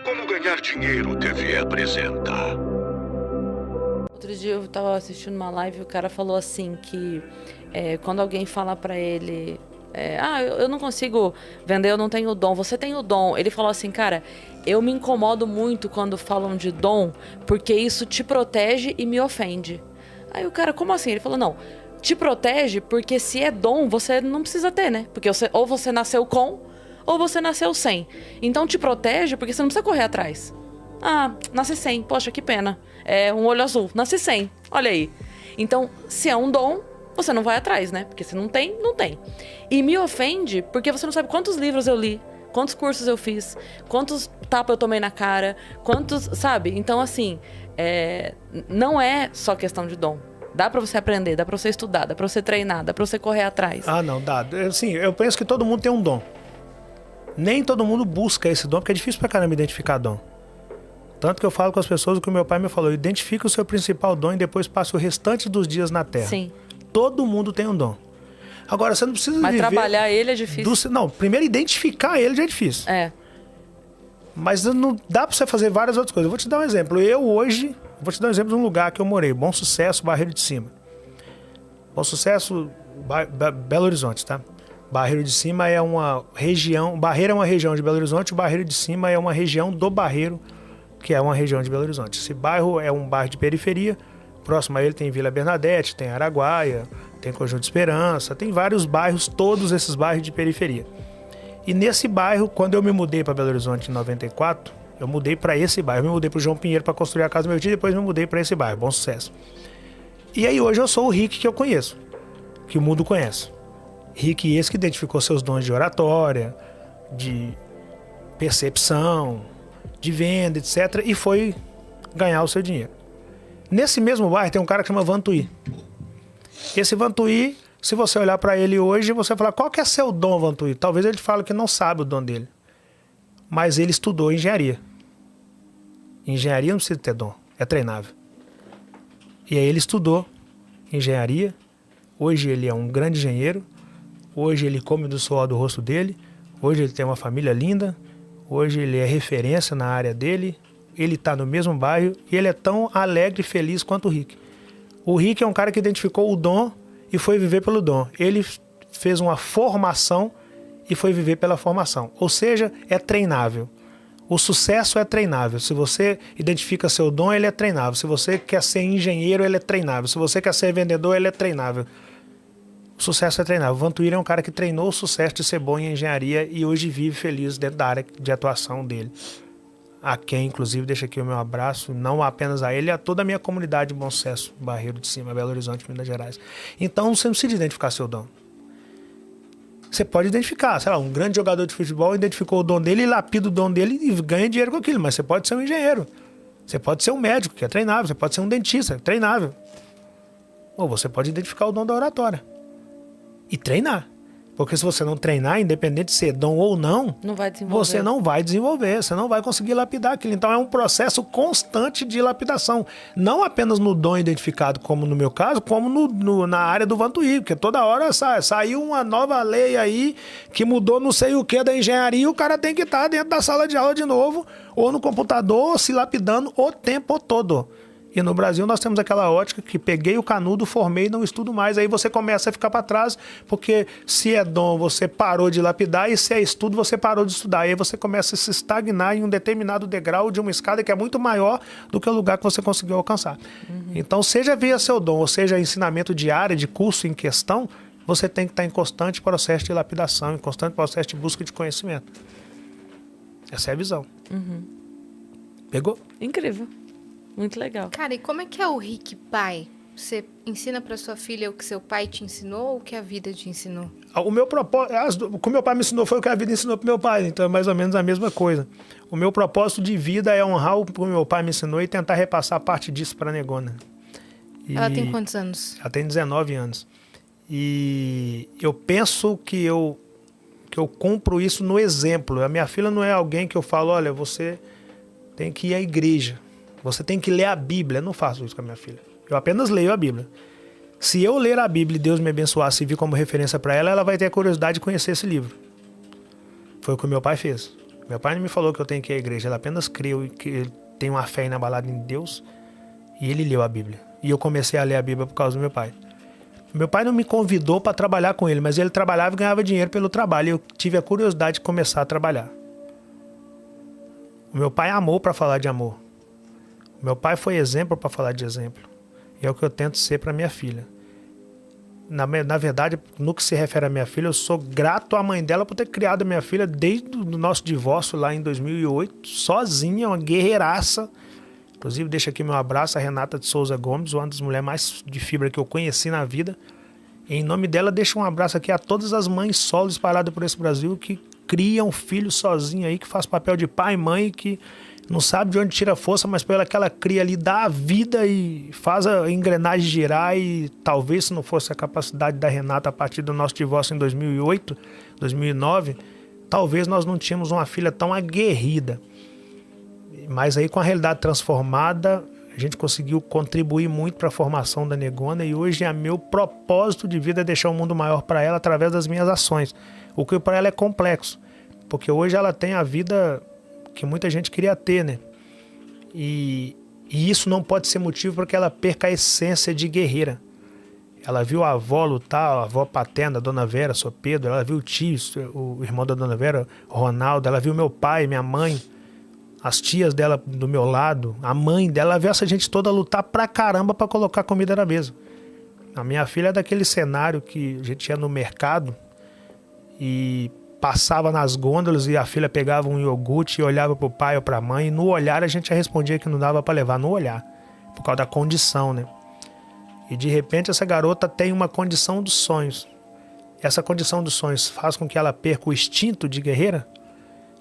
Como ganhar dinheiro TV apresenta. Outro dia eu tava assistindo uma live e o cara falou assim que quando alguém fala pra ele eu não consigo vender, eu não tenho dom, você tem o dom. Ele falou assim, cara, eu me incomodo muito quando falam de dom porque isso te protege e me ofende. Aí o cara, como assim? Ele falou, não, te protege porque se é dom, você não precisa ter, né? Porque ou você nasceu com ou você nasceu sem. Então te protege porque você não precisa correr atrás. Ah, nasci sem, poxa, que pena. É um olho azul, nasci sem, olha aí. Então, se é um dom, você não vai atrás, né? Porque se não tem, não tem. E me ofende porque você não sabe quantos livros eu li, quantos cursos eu fiz, quantos tapas eu tomei na cara, quantos, sabe? Então, assim, não é só questão de dom. Dá pra você aprender, dá pra você estudar, dá pra você treinar, dá pra você correr atrás. Ah, não, dá. Assim, eu penso que todo mundo tem um dom. Nem todo mundo busca esse dom, porque é difícil pra caramba identificar dom. Tanto que eu falo com as pessoas o que o meu pai me falou, identifica o seu principal dom e depois passa o restante dos dias na Terra. Sim. Todo mundo tem um dom. Agora, você não precisa Mas viver... trabalhar ele é difícil. Não, primeiro identificar ele já é difícil. Mas não dá pra você fazer várias outras coisas. Eu vou te dar um exemplo. Vou te dar um exemplo de um lugar que eu morei. Bom Sucesso, Barreiro de Cima. Bom Sucesso, Belo Horizonte, tá? Barreiro de Cima é uma região... Barreiro é uma região de Belo Horizonte, o Barreiro de Cima é uma região do Barreiro, que é uma região de Belo Horizonte. Esse bairro é um bairro de periferia. Próximo a ele tem Vila Bernadette, tem Araguaia, tem Conjunto Esperança, tem vários bairros, todos esses bairros de periferia. E nesse bairro, quando eu me mudei para Belo Horizonte em 94, eu mudei para esse bairro. Eu me mudei para o João Pinheiro para construir a casa do meu tio, depois me mudei para esse bairro, Bom Sucesso. E aí hoje eu sou o Rick que eu conheço, que o mundo conhece. Rick esse que identificou seus dons de oratória, de percepção, de venda, etc. E foi ganhar o seu dinheiro. Nesse mesmo bairro tem um cara que chama Vantuí. Esse Vantuí, se você olhar para ele hoje, você vai falar, qual que é seu dom, Vantuí? Talvez ele fale que não sabe o dom dele. Mas ele estudou engenharia. Engenharia não precisa ter dom, é treinável. E aí ele estudou engenharia. Hoje ele é um grande engenheiro. Hoje ele come do suor do rosto dele. Hoje ele tem uma família linda. Hoje ele é referência na área dele. Ele está no mesmo bairro e ele é tão alegre e feliz quanto o Rick. O Rick é um cara que identificou o dom e foi viver pelo dom. Ele fez uma formação e foi viver pela formação. Ou seja, é treinável. O sucesso é treinável. Se você identifica seu dom, ele é treinável. Se você quer ser engenheiro, ele é treinável. Se você quer ser vendedor, ele é treinável. O sucesso é treinável. O Vantuíra é um cara que treinou o sucesso de ser bom em engenharia e hoje vive feliz dentro da área de atuação dele. A quem, inclusive, deixa aqui o meu abraço, não apenas a ele, a toda a minha comunidade de Bom Sucesso, Barreiro de Cima, Belo Horizonte, Minas Gerais. Então, você não precisa identificar seu dom. Você pode identificar, sei lá, um grande jogador de futebol identificou o dom dele e lapida o dom dele e ganha dinheiro com aquilo, mas você pode ser um engenheiro, você pode ser um médico, que é treinável, você pode ser um dentista, é treinável. Ou você pode identificar o dom da oratória e treinar. Porque se você não treinar, independente de ser dom ou não, você não vai desenvolver, você não vai conseguir lapidar aquilo. Então é um processo constante de lapidação. Não apenas no dom identificado, como no meu caso, como na área do Vantuí, porque toda hora saiu uma nova lei aí que mudou não sei o que da engenharia e o cara tem que estar dentro da sala de aula de novo, ou no computador, se lapidando o tempo todo. E no Brasil nós temos aquela ótica que peguei o canudo, formei e não estudo mais. Aí você começa a ficar para trás, porque se é dom você parou de lapidar e se é estudo você parou de estudar. Aí você começa a se estagnar em um determinado degrau de uma escada que é muito maior do que o lugar que você conseguiu alcançar. Então, seja via seu dom, ou seja ensinamento de área, de curso em questão, você tem que estar em constante processo de lapidação, em constante processo de busca de conhecimento. Essa é a visão. Pegou? Incrível. Muito legal. Cara, e como é que é o Rick pai? Você ensina para sua filha o que seu pai te ensinou ou o que a vida te ensinou? O meu propósito, o que meu pai me ensinou foi o que a vida ensinou pro meu pai, então é mais ou menos a mesma coisa. O meu propósito de vida é honrar o que o meu pai me ensinou e tentar repassar parte disso para a Negona. Ela tem quantos anos? Ela tem 19 anos. E eu penso que eu cumpro isso no exemplo. A minha filha não é alguém que eu falo, olha, você tem que ir à igreja. Você tem que ler a Bíblia. Eu não faço isso com a minha filha. Eu apenas leio a Bíblia. Se eu ler a Bíblia e Deus me abençoar, servir como referência para ela, ela vai ter a curiosidade de conhecer esse livro. Foi o que o meu pai fez. Meu pai não me falou que eu tenho que ir à igreja, ele apenas creu que ele tem uma fé inabalada em Deus e ele leu a Bíblia. E eu comecei a ler a Bíblia por causa do meu pai. Meu pai não me convidou para trabalhar com ele, mas ele trabalhava e ganhava dinheiro pelo trabalho. E eu tive a curiosidade de começar a trabalhar. O meu pai amou para falar de amor. O meu pai foi exemplo para falar de exemplo. E é o que eu tento ser para minha filha. Na verdade, no que se refere à minha filha, eu sou grato à mãe dela por ter criado a minha filha desde o nosso divórcio lá em 2008, sozinha, uma guerreiraça. Inclusive, deixo aqui meu abraço a Renata de Souza Gomes, uma das mulheres mais de fibra que eu conheci na vida. Em nome dela, deixo um abraço aqui a todas as mães solos espalhadas por esse Brasil que criam filho sozinho aí, que faz papel de pai e mãe, que não sabe de onde tira força, mas pela que ela cria ali, dá a vida e faz a engrenagem girar. E talvez se não fosse a capacidade da Renata a partir do nosso divórcio em 2008, 2009, talvez nós não tínhamos uma filha tão aguerrida. Mas aí com a realidade transformada, a gente conseguiu contribuir muito para a formação da Negona e hoje é meu propósito de vida é deixar um mundo maior para ela através das minhas ações. O que para ela é complexo, porque hoje ela tem a vida que muita gente queria ter, né? E isso não pode ser motivo para que ela perca a essência de guerreira. Ela viu a avó lutar, a avó paterna, a Dona Vera, Sr. Pedro, ela viu o tio, o irmão da Dona Vera, o Ronaldo, ela viu meu pai, minha mãe, as tias dela do meu lado, a mãe dela, ela viu essa gente toda lutar pra caramba pra colocar comida na mesa. A minha filha é daquele cenário que a gente ia no mercado e passava nas gôndolas e a filha pegava um iogurte e olhava pro pai ou pra mãe e no olhar a gente já respondia que não dava pra levar, no olhar, por causa da condição, né? E de repente essa garota tem uma condição dos sonhos. Essa condição dos sonhos faz com que ela perca o instinto de guerreira?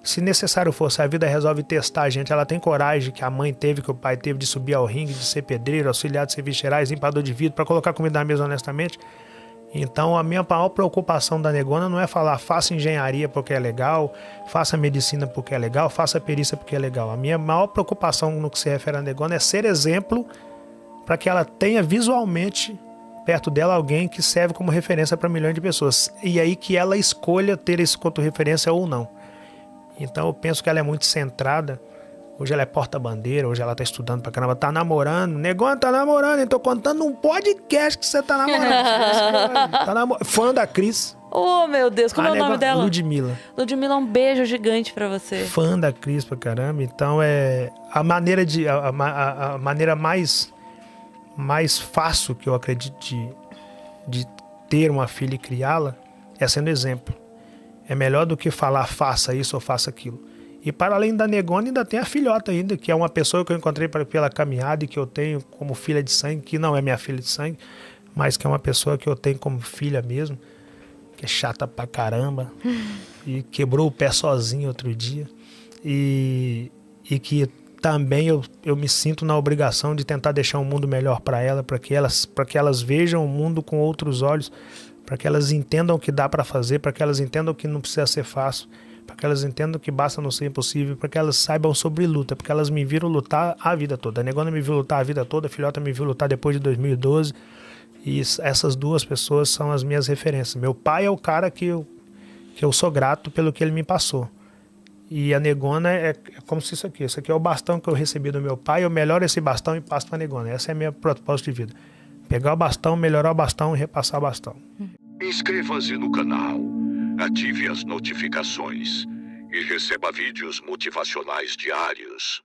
Se necessário for, se a vida resolve testar a gente, ela tem coragem que a mãe teve, que o pai teve de subir ao ringue, de ser pedreiro, auxiliar de serviços gerais, limpador de vidro, para colocar comida na mesa honestamente. Então a minha maior preocupação da Negona não é falar faça engenharia porque é legal, faça medicina porque é legal, faça perícia porque é legal. A minha maior preocupação no que se refere à Negona é ser exemplo para que ela tenha visualmente perto dela alguém que serve como referência para milhões de pessoas. E aí que ela escolha ter esse quanto referência ou não. Então eu penso que ela é muito centrada. Hoje ela é porta-bandeira, hoje ela tá estudando pra caramba, tá namorando. Negona tá namorando, eu tô contando um podcast que você tá namorando. Fã da Cris. Oh, meu Deus, como é o nome dela? Ludmilla. Ludmilla, um beijo gigante pra você. Fã da Cris pra caramba. Então é a maneira a maneira mais fácil que eu acredito de ter uma filha e criá-la é sendo exemplo. É melhor do que falar faça isso ou faça aquilo. E para além da Negona ainda tem a filhota ainda, que é uma pessoa que eu encontrei pela caminhada e que eu tenho como filha de sangue, que não é minha filha de sangue, mas que é uma pessoa que eu tenho como filha mesmo, que é chata pra caramba e quebrou o pé sozinho outro dia. E que também eu me sinto na obrigação de tentar deixar um mundo melhor para ela, para que elas vejam o mundo com outros olhos, para que elas entendam o que dá para fazer, para que elas entendam que não precisa ser fácil, para que elas entendam que basta não ser impossível, para que elas saibam sobre luta, porque elas me viram lutar a vida toda. A Negona me viu lutar a vida toda, a filhota me viu lutar depois de 2012, e essas duas pessoas são as minhas referências. Meu pai é o cara que eu sou grato pelo que ele me passou. E a Negona é como se isso aqui é o bastão que eu recebi do meu pai, eu melhoro esse bastão e passo para a Negona. Essa é a minha propósito de vida. Pegar o bastão, melhorar o bastão e repassar o bastão. Inscreva-se no canal, ative as notificações e receba vídeos motivacionais diários.